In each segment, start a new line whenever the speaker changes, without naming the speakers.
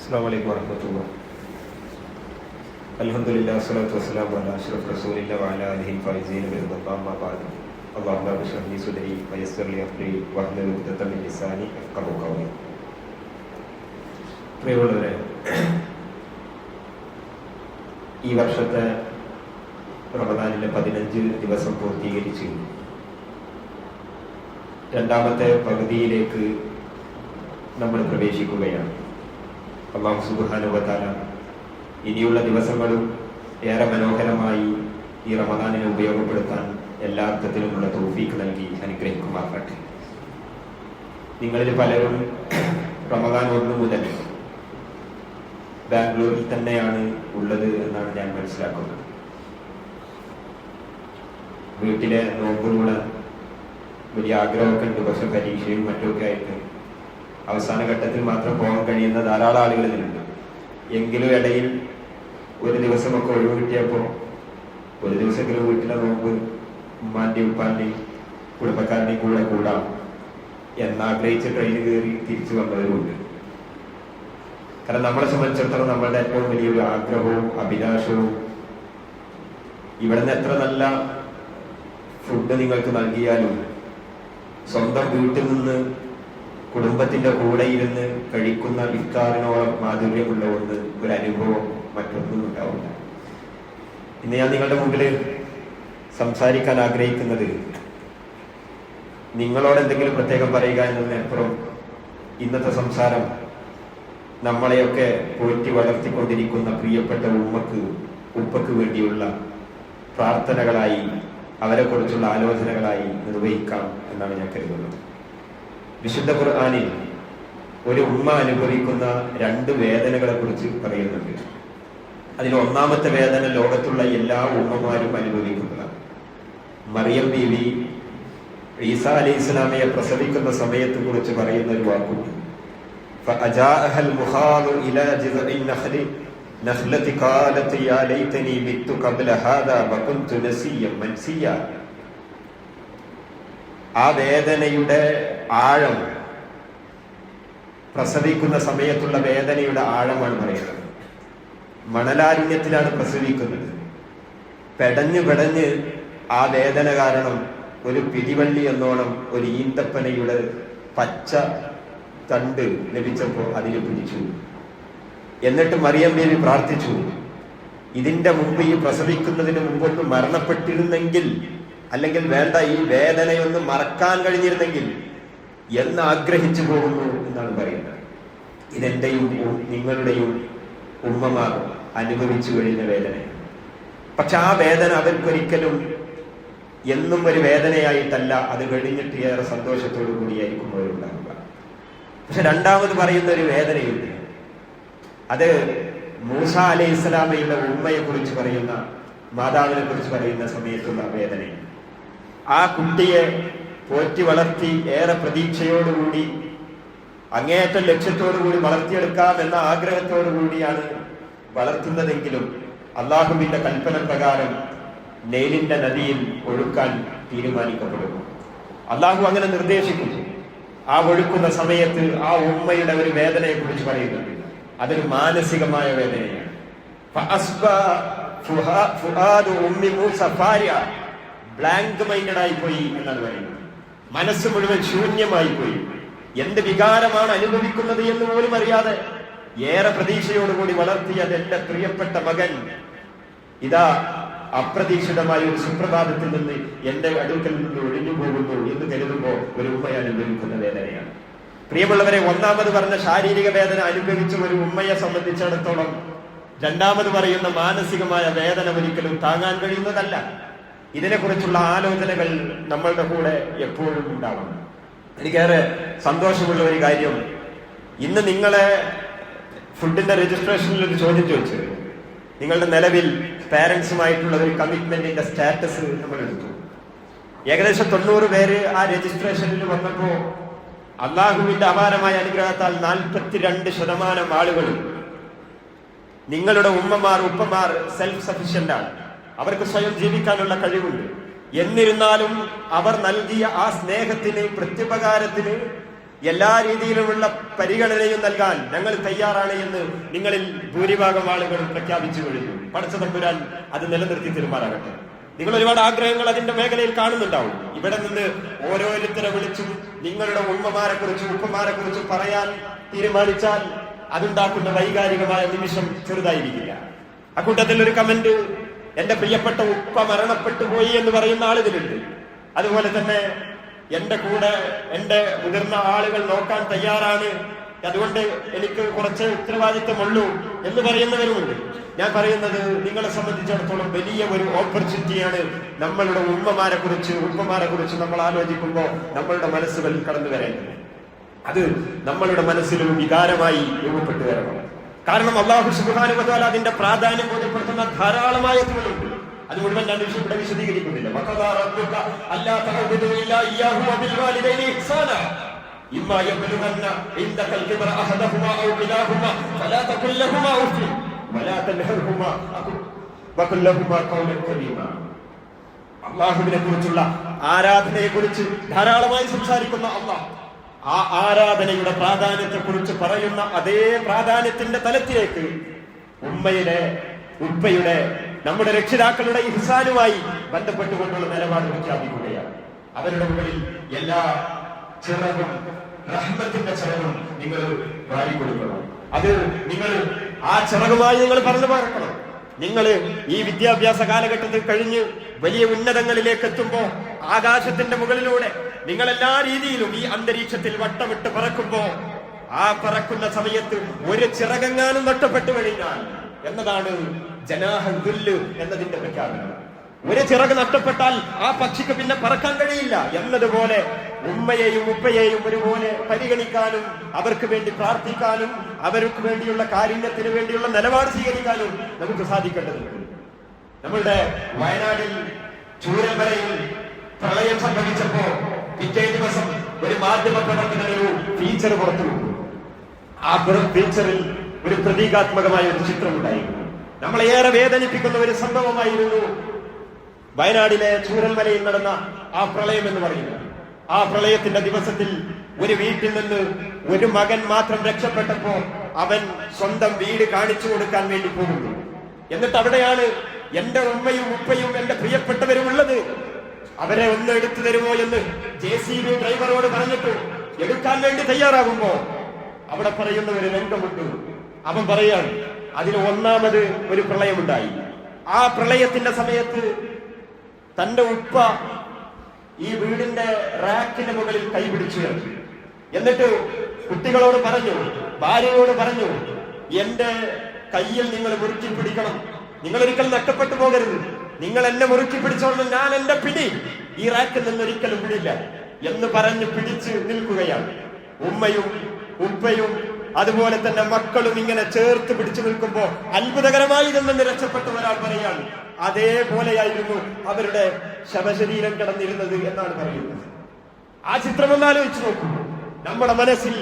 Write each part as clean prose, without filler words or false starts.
അസ്സലാമു അലൈക്കും വറഹ്മത്തുള്ളാഹി. അൽഹംദുലില്ലാഹി വസ്സലാത്തു വസ്സലാമു അലാ അഷ്റഫി റസൂലില്ലാഹി വഅലാ ആലിഹി ഫൈസീന ബിറദല്ലാഹി അമ്മാ ബഅദ്. അല്ലാഹുമ്മ ഇശ്റഹ് ലി സദ്രി വയസ്സിർ ലി അംരി വഹ്ലുൽ ഉഖ്ദത മിൻ ലിസാനി യഫ്ഖഹു ഖൗലി. പ്രിയമുള്ളവരെ, ഈ വർഷത്തെ റമദാനിലെ 15 ദിവസം പൂർത്തീകരിച്ച് രണ്ടാമത്തെ പകുതിയിലേക്ക് നമ്മൾ പ്രവേശിക്കുകയാണ്. അല്ലാഹു സുബ്ഹാനഹു വ തആല ഇനിയുള്ള ദിവസങ്ങളും ഏറെ മനോഹരമായി ഈ റമദാനിനെ ഉപയോഗപ്പെടുത്താൻ എല്ലാ അർത്ഥത്തിലുമുള്ള തൗഫീഖ് നൽകി അനുഗ്രഹിക്കുമാറാകട്ടെ. നിങ്ങളിൽ പലരും റമദാൻ 1 മുതൽ ബാംഗ്ലൂരിൽ തന്നെയാണ് ഉള്ളത് എന്നാണ് ഞാൻ മനസ്സിലാക്കുന്നത്. വീട്ടിലെ നോമ്പുകൂടെ വലിയ ആഗ്രഹമൊക്കെ ഉണ്ട്. പക്ഷെ പരീക്ഷയും മറ്റുമൊക്കെ ആയിട്ട് അവസാന ഘട്ടത്തിൽ മാത്രം പോകാൻ കഴിയുന്ന ധാരാളം ആളുകൾ ഇതിലുണ്ട്. എങ്കിലും ഇടയിൽ ഒരു ദിവസമൊക്കെ ഒഴിവ് കിട്ടിയപ്പോൾ ഒരു ദിവസമെങ്കിലും വീട്ടിലെ നോമ്പ് ഉമ്മാന്റെയും ഉപ്പാന്റെയും കുടുംബക്കാരുടെയും കൂടെ കൂടാം എന്നാഗ്രഹിച്ച് ട്രെയിൻ കയറി തിരിച്ചു വന്നവരുമുണ്ട്. കാരണം നമ്മളെ സംബന്ധിച്ചിടത്തോളം നമ്മളുടെ ഏറ്റവും വലിയൊരു ആഗ്രഹവും അഭിലാഷവും ഇവിടുന്ന് എത്ര നല്ല ഫുഡ് നിങ്ങൾക്ക് നൽകിയാലും സ്വന്തം വീട്ടിൽ നിന്ന് കുടുംബത്തിന്റെ കൂടെ ഇരുന്ന് കഴിക്കുന്ന ഇഫ്താറിനോളം മാധുര്യമുള്ള ഒരു അനുഭവം മറ്റൊന്നും ഉണ്ടാവില്ല. ഇന്ന് ഞാൻ നിങ്ങളുടെ മുമ്പിൽ സംസാരിക്കാൻ ആഗ്രഹിക്കുന്നത് നിങ്ങളോട് എന്തെങ്കിലും പ്രത്യേകം പറയുക എന്നതിനപ്പുറം ഇന്നത്തെ സംസാരം നമ്മളെയൊക്കെ പോറ്റി വളർത്തിക്കൊണ്ടിരിക്കുന്ന പ്രിയപ്പെട്ട ഉപ്പക്ക് വേണ്ടിയുള്ള പ്രാർത്ഥനകളായി, അവരെ കുറിച്ചുള്ള ആലോചനകളായി നിർവഹിക്കാം എന്നാണ് ഞാൻ കരുതുന്നത്. വിശുദ്ധ ഖുർആനിൽ ഒരു ഉമ്മ അനുഭവിക്കുന്ന 2 വേദനകളെ കുറിച്ച് പറയുന്നുണ്ട്. അതിൽ ഒന്നാമത്തെ വേദന ലോകത്തുള്ള എല്ലാ ഉമ്മമാരും അനുഭവിക്കുന്നതാണ്. മറിയം ബീവി ഈസാ അലൈഹി ഇസ്ലാമയെ പ്രസവിക്കുന്ന സമയത്തെ കുറിച്ച് പറയുന്ന ഒരു വാക്കുണ്ട്. فأجاءها المخاض إلى جذع النخلة قالت يا ليتني مت قبل هذا وكنت نسيا منسيا. ആ വേദനയുടെ ആഴം, പ്രസവിക്കുന്ന സമയത്തുള്ള വേദനയുടെ ആഴമാണ് പറയുന്നത്. മണലാരുണ്യത്തിലാണ് പ്രസവിക്കുന്നത്. പെടഞ്ഞ് ആ വേദന കാരണം ഒരു പിടിവള്ളി എന്നോണം ഒരു ഈന്തപ്പനയുടെ പച്ച തണ്ട് ലഭിച്ചപ്പോൾ അതിനെ പിടിച്ചു. എന്നിട്ട് മറിയം ബീവി പ്രാർത്ഥിച്ചു, ഇതിന്റെ മുമ്പ്, ഈ പ്രസവിക്കുന്നതിന് മുമ്പൊന്ന് മരണപ്പെട്ടിരുന്നെങ്കിൽ, അല്ലെങ്കിൽ വേണ്ട ഈ വേദനയൊന്ന് മറക്കാൻ കഴിഞ്ഞിരുന്നെങ്കിൽ എന്ന് ആഗ്രഹിച്ചു പോകുന്നു എന്നാണ് പറയുന്നത്. ഇതെന്റെയും നിങ്ങളുടെയും ഉമ്മമാർ അനുഭവിച്ചു കഴിഞ്ഞ വേദനയാണ്. പക്ഷെ ആ വേദന അവർക്കൊരിക്കലും എന്നും ഒരു വേദനയായിട്ടല്ല, അത് കഴിഞ്ഞിട്ട് ഏറെ സന്തോഷത്തോടു കൂടിയായിരിക്കും അവരുണ്ടാവുക. പക്ഷെ രണ്ടാമത് പറയുന്ന ഒരു വേദനയുണ്ട്. അത് മൂസ അലൈഹി ഇസ്ലാമയുടെ ഉമ്മയെ കുറിച്ച് പറയുന്ന, മാതാവിനെ കുറിച്ച് പറയുന്ന സമയത്തുള്ള വേദനയാണ്. ആ കുട്ടിയെ പോറ്റി വളർത്തി ഏറെ പ്രതീക്ഷയോടുകൂടി, അങ്ങേയറ്റം ലക്ഷ്യത്തോടുകൂടി വളർത്തിയെടുക്കാം എന്ന ആഗ്രഹത്തോടു കൂടിയാണ് വളർത്തുന്നതെങ്കിലും അള്ളാഹുവിന്റെ കൽപ്പന പ്രകാരം നൈലിന്റെ നദിയിൽ ഒഴുക്കാൻ തീരുമാനിക്കപ്പെടുന്നു. അള്ളാഹു അങ്ങനെ നിർദ്ദേശിക്കുന്നു. ആ ഒഴുക്കുന്ന സമയത്ത് ആ ഉമ്മയുടെ ഒരു വേദനയെ കുറിച്ച് പറയുന്നുണ്ട്. അതൊരു മാനസികമായ വേദനയാണ്. ബ്ലാങ്ക് മൈൻഡഡ് ആയി പോയി എന്നാണ് പറയുന്നത്. മനസ്സ് മുഴുവൻ ശൂന്യമായി പോയി. എന്ത് വികാരമാണ് അനുഭവിക്കുന്നത് എന്ന് പോലും അറിയാതെ ഏറെ പ്രതീക്ഷയോടുകൂടി വളർത്തിയ എന്റെ പ്രിയപ്പെട്ട മകൻ ഇതാ അപ്രതീക്ഷിതമായ ഒരു സുപ്രഭാതത്തിൽ നിന്ന് എന്റെ അടുക്കൽ നിന്ന് ഒഴിഞ്ഞു പോകുന്നു എന്ന് കരുതുമ്പോൾ ഒരു ഉമ്മയെ അനുഭവിക്കുന്ന വേദനയാണ്. പ്രിയമുള്ളവരെ, ഒന്നാമത് പറഞ്ഞ ശാരീരിക വേദന അനുഭവിച്ച ഒരു ഉമ്മയെ സംബന്ധിച്ചിടത്തോളം രണ്ടാമത് പറയുന്ന മാനസികമായ വേദന ഒരിക്കലും താങ്ങാൻ കഴിയുന്നതല്ല. ഇതിനെക്കുറിച്ചുള്ള ആലോചനകൾ നമ്മളുടെ കൂടെ എപ്പോഴും ഉണ്ടാവണം. എനിക്കേറെ സന്തോഷമുള്ള ഒരു കാര്യം, ഇന്ന് നിങ്ങളെ ഫുഡിന്റെ രജിസ്ട്രേഷനിൽ ഒരു ചോദ്യം ചോദിച്ചു. നിങ്ങളുടെ നിലവിൽ പാരന്റ്സുമായിട്ടുള്ള ഒരു കമ്മിറ്റ്മെന്റിന്റെ സ്റ്റാറ്റസ് നമ്മൾ എടുത്തു. ഏകദേശം 90 പേര് ആ രജിസ്ട്രേഷനിൽ വന്നപ്പോ അള്ളാഹുവിന്റെ അപാരമായ അനുഗ്രഹത്താൽ 42% ആളുകൾ നിങ്ങളുടെ ഉമ്മമാർ ഉപ്പമാർ സെൽഫ് സഫിഷ്യന്റ് ആണ്, അവർക്ക് സ്വയം ജീവിക്കാനുള്ള കഴിവുണ്ട്. എന്നിരുന്നാലും അവർ നൽകിയ ആ സ്നേഹത്തിന്, പ്രത്യുപകാരത്തിന് എല്ലാ രീതിയിലുമുള്ള പരിഗണനയും നൽകാൻ ഞങ്ങൾ തയ്യാറാണ് എന്ന് നിങ്ങളിൽ ഭൂരിഭാഗം ആളുകളും പ്രഖ്യാപിച്ചു കഴിഞ്ഞു. പടച്ച തമ്പുരാൻ അത് നിലനിർത്തി തീരുമാനാകട്ടെ. നിങ്ങൾ ഒരുപാട് ആഗ്രഹങ്ങൾ അതിന്റെ മേഖലയിൽ കാണുന്നുണ്ടാവും. ഇവിടെ നിന്ന് ഓരോരുത്തരെ വിളിച്ചും നിങ്ങളുടെ ഉമ്മമാരെ കുറിച്ചും ഉപ്പമാരെ കുറിച്ചും പറയാൻ തീരുമാനിച്ചാൽ അതുണ്ടാക്കുന്ന വൈകാരികമായ നിമിഷം ചെറുതായിരിക്കില്ല. അക്കൂട്ടത്തിൽ ഒരു കമന്റ്, എന്റെ പ്രിയപ്പെട്ട ഉപ്പ മരണപ്പെട്ടു പോയി എന്ന് പറയുന്ന ആളുകളുണ്ട്. അതുപോലെ തന്നെ എന്റെ കൂടെ എന്റെ മുതിർന്ന ആളുകൾ നോക്കാൻ തയ്യാറാണ്, അതുകൊണ്ട് എനിക്ക് കുറച്ച് ഉത്തരവാദിത്തമുള്ളൂ എന്ന് പറയുന്നവരുമുണ്ട്. ഞാൻ പറയുന്നത്, നിങ്ങളെ സംബന്ധിച്ചിടത്തോളം വലിയ ഒരു ഓപ്പർച്യൂണിറ്റിയാണ് നമ്മളുടെ ഉമ്മമാരെ കുറിച്ച് നമ്മൾ ആലോചിക്കുമ്പോൾ നമ്മളുടെ മനസ്സുകളിൽ കടന്നു വരേണ്ടത്. അത് നമ്മളുടെ മനസ്സിലും വികാരമായി രൂപപ്പെട്ടു വരണം. കാരണം അല്ലാഹു സുബ്ഹാനഹു വ തആല അതിന്റെ പ്രാധാന്യം ബോധ്യപ്പെടുത്തുന്ന ധാരാളം ആയത്തുകളുണ്ട്. അത് മുഴുവൻ ഞാൻ ഇവിടെ വിശദീകരിക്കുന്നില്ല. വഖദാ റബ്ബുക അല്ലാ തഅബുദു ഇല്ലാ ഇയ്യാഹു വബിൽ വാലിദൈനി ഇഹ്സാനാ ഇമ്മാ യബ്ലുഗന്ന ഇൻദകൽ കിബ്റ അഹദഹുമാ ഔ കിലാഹുമാ ഫലാ തഖുൽ ലഹുമാ ഉഫ് വലാ തൻഹർഹുമാ വഖുൽ ലഹുമാ ഖൗലൻ കരീമാ. അല്ലാഹുവിനെ കുറിച്ചുള്ള ആരാധനയെ കുറിച്ച് ധാരാളമായി സംസാരിക്കുന്ന അല്ലാഹ് ആ ആരാധനയുടെ പ്രാധാന്യത്തെ കുറിച്ച് പറയുന്ന അതേ പ്രാധാന്യത്തിന്റെ തലത്തിലേക്ക് ഉപ്പയുടെ നമ്മുടെ രക്ഷിതാക്കളുടെ ഇഹ്സാനുമായി ബന്ധപ്പെട്ടുകൊണ്ടുള്ള നിലപാട് പ്രഖ്യാപിക്കുകയാണ്. അവരുടെ മുകളിൽ എല്ലാ ചിറകും റഹ്മത്തിന്റെ ചിറകും നിങ്ങൾ വാരിക്കൊടുക്കണം. അത് നിങ്ങൾ ആ ചിറകുമായി നിങ്ങൾ പറഞ്ഞു പറക്കണം. നിങ്ങൾ ഈ വിദ്യാഭ്യാസ കാലഘട്ടത്തിൽ കഴിഞ്ഞ് വലിയ ഉന്നതങ്ങളിലേക്ക് എത്തുമ്പോ ആകാശത്തിന്റെ മുകളിലൂടെ നിങ്ങൾ എല്ലാ രീതിയിലും ഈ അന്തരീക്ഷത്തിൽ വട്ടമിട്ട് പറക്കുമ്പോ ആ പറക്കുന്ന സമയത്ത് ഒരു ചിറകെങ്ങാനും നഷ്ടപ്പെട്ടു കഴിഞ്ഞാൽ എന്നതാണ് ജനാഹൽ ദുല്ല് എന്നതിന്റെ പ്രഖ്യാപനം. ഒരു ചിറക് നഷ്ടപ്പെട്ടാൽ ആ പക്ഷിക്ക് പിന്നെ പറക്കാൻ കഴിയില്ല എന്നതുപോലെ ഉമ്മയെയും ഉപ്പയെയും ഒരുപോലെ പരിഗണിക്കാനും അവർക്ക് വേണ്ടി പ്രാർത്ഥിക്കാനും അവർക്ക് വേണ്ടിയുള്ള കാരുണ്യത്തിന് വേണ്ടിയുള്ള നിലപാട് സ്വീകരിക്കാനും നമുക്ക് സാധിക്കേണ്ടതുണ്ട്. നമ്മളുടെ വയനാട്ടിൽ ചൂരൽമലയിൽ പ്രളയം സംഭവിച്ചപ്പോ പിറ്റേ ദിവസം ഒരു മാധ്യമ പ്രവർത്തകൻ ഒരു ഫീച്ചർ പുറത്തുവിട്ടു. ആ ഫീച്ചറിൽ ഒരു പ്രതീകാത്മകമായ ഒരു ചിത്രമുണ്ടായിരുന്നു. നമ്മളെ ഏറെ വേദനിപ്പിക്കുന്ന ഒരു സംഭവമായിരുന്നു വയനാടിലെ ചൂരൽമലയിൽ നടന്ന ആ പ്രളയം എന്ന് പറയുന്നത്. ആ പ്രളയത്തിന്റെ ദിവസത്തിൽ ഒരു വീട്ടിൽ നിന്ന് ഒരു മകൻ മാത്രം രക്ഷപ്പെട്ടപ്പോ അവൻ സ്വന്തം വീട് കാണിച്ചു കൊടുക്കാൻ വേണ്ടി പോകുന്നു. എന്നിട്ട് അവിടെയാണ് എന്റെ ഉമ്മയും ഉപ്പയും എന്റെ പ്രിയപ്പെട്ടവരും ഉള്ളത്, അവരെ ഒന്ന് എടുത്തു തരുമോ എന്ന് JCB ഡ്രൈവറോട് പറഞ്ഞിട്ട് എടുക്കാൻ വേണ്ടി തയ്യാറാകുമ്പോ അവിടെ പറയുന്ന ഒരു രംഗമുണ്ട്. അവൻ പറയാണ്, അതിന് ഒന്നാമത് ഒരു പ്രളയമുണ്ടായി. ആ പ്രളയത്തിന്റെ സമയത്ത് തന്റെ ഉപ്പ ഈ വീടിന്റെ റാക്കിന്റെ മുകളിൽ കൈപിടിച്ചു. എന്നിട്ട് കുട്ടികളോട് പറഞ്ഞു, ഭാര്യയോട് പറഞ്ഞു, എന്റെ കയ്യിൽ നിങ്ങൾ മുറുക്കി പിടിക്കണം, നിങ്ങൾ ഒരിക്കലും നഷ്ടപ്പെട്ടു പോകരുത്, നിങ്ങൾ എന്നെ മുറുക്കി പിടിച്ചോണ്ട് ഞാൻ എന്റെ പിടി ഈ റാക്കിൽ നിന്ന് ഒരിക്കലും പിടിയില്ല എന്ന് പറഞ്ഞ് പിടിച്ച് നിൽക്കുകയാണ്. ഉമ്മയും ഉപ്പയും അതുപോലെ തന്നെ മക്കളും ഇങ്ങനെ ചേർത്ത് പിടിച്ചു നിൽക്കുമ്പോ അത്ഭുതകരമായി നിന്ന് രക്ഷപ്പെട്ട ഒരാൾ പറയാണ്, അതേപോലെയായിരുന്നു അവരുടെ ശവശരീരം കിടന്നിരുന്നത് എന്നാണ് പറയുന്നത്. ആ ചിത്രം ഒന്ന് ആലോചിച്ച് നോക്കൂ. നമ്മുടെ മനസ്സിൽ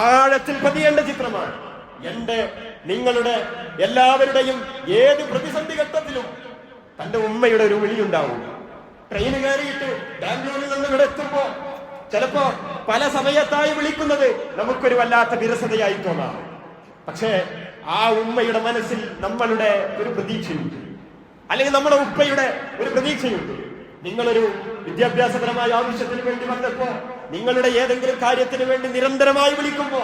ആഴത്തിൽ പതിയേണ്ട ചിത്രമാണ്. നിങ്ങളുടെ എല്ലാവരുടെയും ഏത് പ്രതിസന്ധി ഘട്ടത്തിലും തന്റെ ഉമ്മയുടെ ഒരു വിളിയുണ്ടാവും. ട്രെയിൻ കയറിയിട്ട് ബാംഗ്ലൂരിൽ നിന്ന് ഇവിടെ എത്തുമ്പോ ചിലപ്പോ പല സമയത്തായി വിളിക്കുന്നത് നമുക്കൊരു വല്ലാത്ത വിരസതയായി തോന്നാം. പക്ഷേ ആ ഉമ്മയുടെ മനസ്സിൽ നമ്മളുടെ ഒരു പ്രതീക്ഷയുണ്ട്, അല്ലെങ്കിൽ നമ്മുടെ ഉപ്പയുടെ ഒരു പ്രതീക്ഷയുണ്ട്. നിങ്ങളൊരു വിദ്യാഭ്യാസപരമായ ആവശ്യത്തിന് വേണ്ടി വന്നപ്പോ, നിങ്ങളുടെ ഏതെങ്കിലും കാര്യത്തിന് വേണ്ടി നിരന്തരമായി വിളിക്കുമ്പോ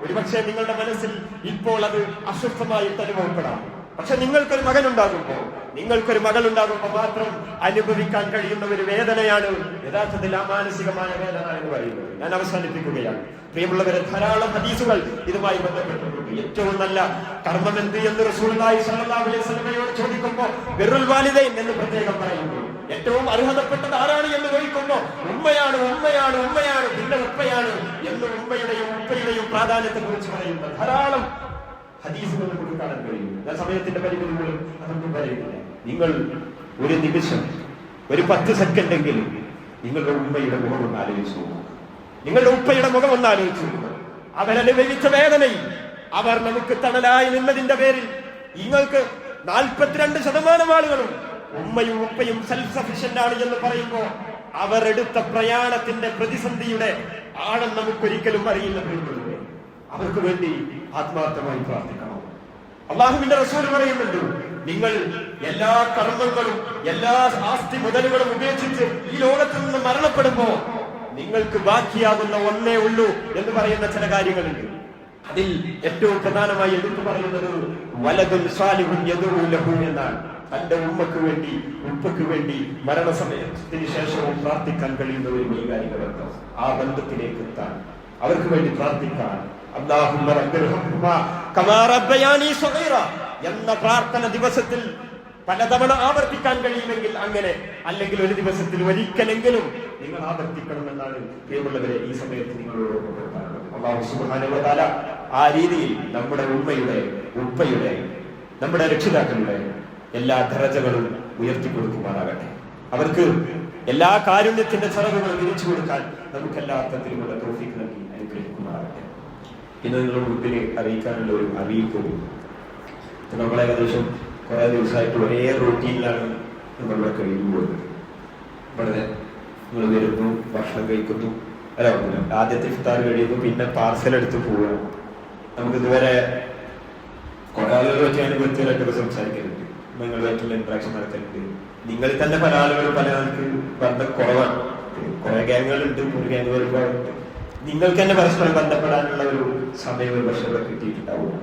ഒരുപക്ഷെ നിങ്ങളുടെ മനസ്സിൽ ഇപ്പോൾ അത് അസ്വസ്ഥമായിട്ട് അനുഭവപ്പെടാം. പക്ഷെ നിങ്ങൾക്കൊരു മകനുണ്ടാകുമ്പോ, നിങ്ങൾക്കൊരു മകളുണ്ടാകുമ്പോ മാത്രം അനുഭവിക്കാൻ കഴിയുന്ന ഒരു വേദനയാണ് യഥാർത്ഥത്തിൽ ആ മാനസികമായ വേദന എന്ന് പറയുന്നത്. ഞാൻ അവസാനിപ്പിക്കുകയാണ്. പ്രിയമുള്ളവരെ, ധാരാളം ഹദീസുകൾ ഇതുമായി ബന്ധപ്പെട്ടിട്ടുണ്ട്. ഏറ്റവും നല്ല കർമ്മം എന്ത് എന്ന് റസൂലുള്ളാഹി സ്വല്ലല്ലാഹു അലൈഹി വസല്ലമയോട് ചോദിക്കുമ്പോൾ ബിർറുൽ വാലിദൈൻ എന്ന് പ്രത്യേകം പറയുന്നു. ഏറ്റവും അർഹതപ്പെട്ടത് ആരാണ് എന്ന് ചോദിക്കുമ്പോൾ ഉമ്മയാണ്, ഉമ്മയാണ്, ഉമ്മയാണ്, പിന്നെ ഉപ്പയാണ് എന്ന് ഉമ്മയുടെയും ഉപ്പയുടെയും പ്രാധാന്യത്തെ കുറിച്ച് പറയുന്ന ധാരാളം ഹദീസുകൾ നമുക്ക് കാണാൻ കഴിയും. ഞാൻ സമയത്തിന്റെ പരിമിതി പോലും അതൊന്നും പറയുന്നില്ല. നിങ്ങൾ ഒരു നിമിഷം, ഒരു 10 സെക്കൻഡെങ്കിലും നിങ്ങളുടെ ഉമ്മയുടെ മുഖം ഒന്ന് ആലോചിച്ചു നോക്കുക. നിങ്ങളുടെ ഉപ്പയുടെ മുഖം ഒന്ന് ആലോചിച്ചു നോക്കുക. അവരനുഭവിച്ച വേദനയിൽ, അവർ നമുക്ക് തണലായി നിന്നതിന്റെ പേരിൽ നിങ്ങൾക്ക് 42% ആളുകളും ഉമ്മയും ഉപ്പയും സെൽഫ് സഫിഷ്യന്റ് ആണ് എന്ന് പറയുമ്പോ അവർ എടുത്ത പ്രയാണത്തിന്റെ പ്രതിസന്ധിയുടെ ആഴം നമുക്കൊരിക്കലും അറിയില്ല. അവർക്ക് വേണ്ടി ആത്മാർത്ഥമായി പ്രാർത്ഥിക്കണം. അള്ളാഹുവിന്റെ റസൂൽ പറയുന്നുണ്ട്, നിങ്ങൾ എല്ലാ കർമ്മങ്ങളും എല്ലാ ആസ്തി മുതലുകളും ഉപേക്ഷിച്ച് ഈ ലോകത്ത് നിന്ന് മരണപ്പെടുമ്പോ നിങ്ങൾക്ക് ബാക്കിയാകുന്ന ഒന്നേ ഉള്ളൂ എന്ന് പറയുന്ന ചില കാര്യങ്ങളുണ്ട്. അതിൽ ഏറ്റവും പ്രധാനമായി എടുത്തു പറയുന്നത് വലതുൻ സാലിഹുൻ യദഉ ലഹു എന്നാണ്. തന്റെ ഉമ്മക്ക് വേണ്ടി ഉപ്പക്ക് വേണ്ടി മരണസമയത്തിന് ശേഷവും പ്രാർത്ഥിക്കാൻ കഴിയുന്ന ഒരു വൈകാരിക ബന്ധം, ആ ബന്ധത്തിലേക്ക് എത്താൻ അവർക്ക് വേണ്ടി പ്രാർത്ഥിക്കാൻ അല്ലാഹുമ്മ റബ്ബിർഹംഹുമാ കമാ റബ്ബയാനി സഗീറ എന്ന പ്രാർത്ഥന ദിവസത്തിൽ പലതവണ ആവർത്തിക്കാൻ കഴിയുമെങ്കിൽ അങ്ങനെ, അല്ലെങ്കിൽ ഒരു ദിവസത്തിൽ ഒരിക്കലെങ്കിലും നിങ്ങൾ ആവർത്തിക്കണമെന്നാണ് പ്രിയമുള്ളവരെ ഈ സമയത്ത് നിങ്ങളോട് അല്ലാഹു സുബ്ഹാനഹു വ തആല ആ രീതിയിൽ നമ്മുടെ ഉമ്മയുടെ ഉപ്പയുടെ നമ്മുടെ രക്ഷിതാക്കളുടെ എല്ലാ ദറജകളും ഉയർത്തിക്കൊടുക്കുമാറാകട്ടെ. അവർക്ക് എല്ലാ കാരുണ്യത്തിന്റെ ചിറകുകളും വിരിച്ചു കൊടുക്കാൻ നമുക്കെല്ലാ അർത്ഥത്തിലുമുള്ള തൗഫീഖ് നൽകി അനുഗ്രഹിക്കുമാറാകട്ടെ. ഇന്ന് നിങ്ങളുടെ മുമ്പിൽ അറിയിക്കാനുള്ള ഒരു അറിയിപ്പ്, നമ്മൾ ഏകദേശം കുറെ ദിവസമായിട്ട് ഒരേ റൂട്ടീനിലാണ് നമ്മളിവിടെ കഴിയുമ്പോൾ. വളരെ നിങ്ങൾ വരുന്നു, ഭക്ഷണം കഴിക്കുന്നു, അല്ല ആദ്യത്തെ ഇഫ്താർ കഴിയുന്നു, പിന്നെ പാർസൽ എടുത്ത് പോവുകയാണ്. നമുക്കിതുവരെ കുറെ ആളുകളുമായിട്ട് അനുഭവത്തിലായിട്ടൊക്കെ സംസാരിക്കലുണ്ട്, നിങ്ങളുമായിട്ടുള്ള ഇന്ററാക്ഷൻ നടക്കലുണ്ട്. നിങ്ങളിൽ തന്നെ പല ആളുകളും പല ആൾക്ക് ബന്ധം കുറവാണ്. കുറെ ഗ്യാങ്ങുകളുണ്ട്, ഒരു ഗ്യാങ് ഒരുപാടുണ്ട്. നിങ്ങൾക്ക് തന്നെ പരസ്പരം ബന്ധപ്പെടാനുള്ള ഒരു സമയം ഒരു പക്ഷേ കിട്ടിയിട്ടുണ്ടാവും.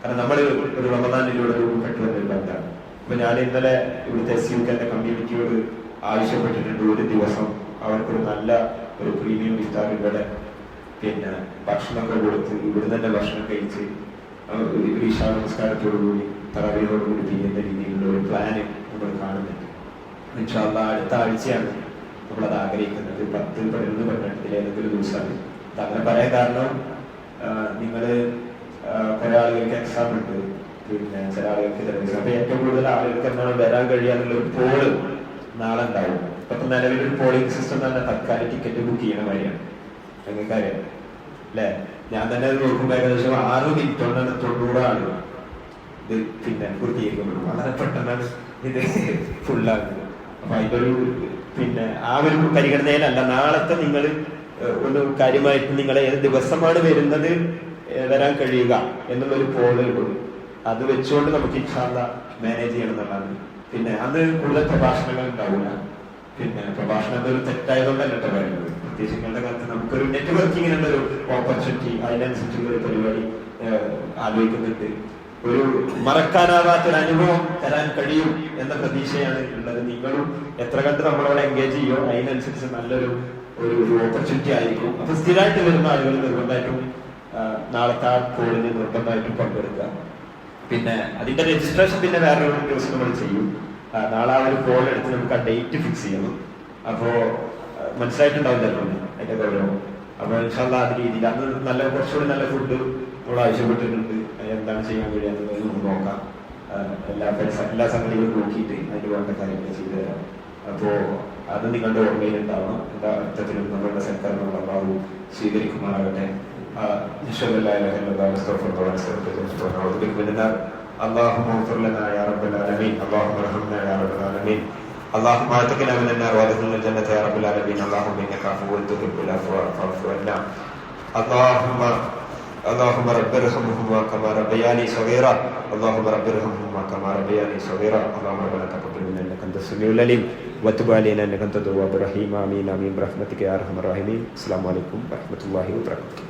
കാരണം നമ്മൾ ഒരു റമദാനിലൂടെ രൂപപ്പെട്ടു വന്നൊരു ബന്ധമാണ്. അപ്പൊ ഞാൻ ഇന്നലെ ഇവിടുത്തെ SUK കമ്മ്യൂണിറ്റിയോട് ആവശ്യപ്പെട്ടിട്ടുണ്ട്, ഒരു ദിവസം അവർക്കൊരു നല്ല ഒരു പ്രീമിയം ഇഫ്താർ ഇവിടെ പിന്നെ ഭക്ഷണമൊക്കെ കൊടുത്ത് ഇവിടെ തന്നെ ഭക്ഷണം കഴിച്ച് ഈശാ നമസ്കാരത്തോടുകൂടി തറാവീഹോടുകൂടി ചെയ്യുന്ന രീതിയിലുള്ള ഒരു പ്ലാന് നമ്മൾ കാണുന്നുണ്ട്. ഇൻഷാ അല്ലാഹ് അടുത്ത ആഴ്ചയാണ് നമ്മളത് ആഗ്രഹിക്കുന്നത്. 10, 11, 12 ഏതെങ്കിലും ദിവസമാണ്. അങ്ങനെ പറയാൻ കാരണം നിങ്ങള് കുറെ ആളുകൾക്ക് എക്സാം ഉണ്ട്, പിന്നെ ചില ആളുകൾക്ക് അപ്പൊ ഏറ്റവും കൂടുതൽ ആളുകൾക്ക് എന്താണ് വരാൻ കഴിയാനുള്ള ഒരു പോള് നാളെ ഉണ്ടാവും. ഇപ്പൊ നിലവിലൊരു പോളിംഗ് സിസ്റ്റം തന്നെ തൽക്കാലം ടിക്കറ്റ് ബുക്ക് ചെയ്യണ കാര്യമാണ്. നിങ്ങൾക്ക് അറിയാം അല്ലെ? ഞാൻ തന്നെ നോക്കുമ്പോ ഏകദേശം 6 മിനിറ്റ് കൊണ്ടാണ് 90 ആളുകൾ ഇത് പിന്നെ പൂർത്തീകരിക്കുന്നത്. വളരെ പെട്ടെന്നാണ് ഇത് ഫുള്ളാകുന്നത്. അപ്പൊ ഇതൊരു പിന്നെ ആ ഒരു പരിഗണനയിലല്ല. നാളത്തെ നിങ്ങൾ ഒരു കാര്യമായിട്ട് നിങ്ങൾ ഏത് ദിവസമാണ് വരുന്നത്, വരാൻ കഴിയുക എന്നുള്ളൊരു പോളുണ്ട്. അത് വെച്ചുകൊണ്ട് നമുക്ക് ഇൻഷാ അല്ലാഹ് മാനേജ് ചെയ്യണം എന്നുള്ളതാണ്. പിന്നെ അന്ന് കൂടുതൽ പ്രഭാഷണങ്ങൾ ഉണ്ടാവില്ല. പിന്നെ പ്രഭാഷണം ഒരു തെറ്റായതുകൊണ്ടല്ല കേട്ടോ പറയുന്നത്. പ്രത്യേകിച്ച് നിങ്ങളുടെ കാലത്ത് നമുക്കൊരു നെറ്റ്വർക്കിങ്ങിനുള്ള ഒരു ഓപ്പർച്യൂണിറ്റി, അതിനനുസരിച്ചുള്ള ഒരു പരിപാടി ആലോചിക്കുന്നുണ്ട്. ഒരു മറക്കാനാവാത്തൊരു അനുഭവം തരാൻ കഴിയും എന്ന പ്രതീക്ഷയാണ് ഉള്ളത്. നിങ്ങളും എത്ര കണ്ട് നമ്മളോട് എൻഗേജ് ചെയ്യോ അതിനനുസരിച്ച് നല്ലൊരു ഒരു ഓപ്പർച്യൂണിറ്റി ആയിരിക്കും. അപ്പൊ സ്ഥിരമായിട്ട് വരുന്ന ആളുകൾ നിർബന്ധമായിട്ടും നാളത്തെ ആ കോളിന് നിർബന്ധമായിട്ടും പങ്കെടുക്കുക. പിന്നെ അതിന്റെ രജിസ്ട്രേഷൻ പിന്നെ വേറൊരു ദിവസം നമ്മൾ ചെയ്യും. നാളെ ആ ഒരു കോൾ എടുത്ത് നമുക്ക് ആ ഡേറ്റ് ഫിക്സ് ചെയ്യണം. അപ്പോ മനസ്സിലായിട്ടുണ്ടാവില്ലല്ലോ അതിന്റെ ഗൗരവം. അപ്പൊ ഇൻഷാ അല്ലാഹ് ആ രീതിയിൽ അന്ന് നല്ല കുറച്ചുകൂടി നല്ല ഫുഡ് നമ്മൾ ആവശ്യപ്പെട്ടിട്ടുണ്ട്. എന്താണ് ചെയ്യാൻ കഴിയാന്നുള്ളത് നമുക്ക് നോക്കാം. എല്ലാ സംഗതികളും നോക്കിയിട്ട് അതിന് വേണ്ട കാര്യങ്ങൾ ചെയ്തു തരാം. അപ്പോ അത് നിങ്ങളുടെ ഓർമ്മയിലുണ്ടാവണം. എല്ലാ അർത്ഥത്തിലും നമ്മളുടെ സർക്കാർ അല്ലാഹു സ്വീകരിക്കുമാറാകട്ടെ. اللهم اغفر لنا يا رب العالمين. اللهم ارحمنا يا رب العالمين. اللهم اعتقنا من النار وادخلنا الجنة يا رب العالمين. اللهم انك عفو تحب العفو فاعف عنا. اللهم رب ارحمهما كما ربياني صغيرا. اللهم رب ارحمهما كما ربياني صغيرا. اللهم ربنا تقبل منا انك انت السميع العليم وتب علينا انك انت التواب الرحيم. امين امين برحمتك يا ارحم الراحمين. السلام عليكم ورحمة الله وبركاته.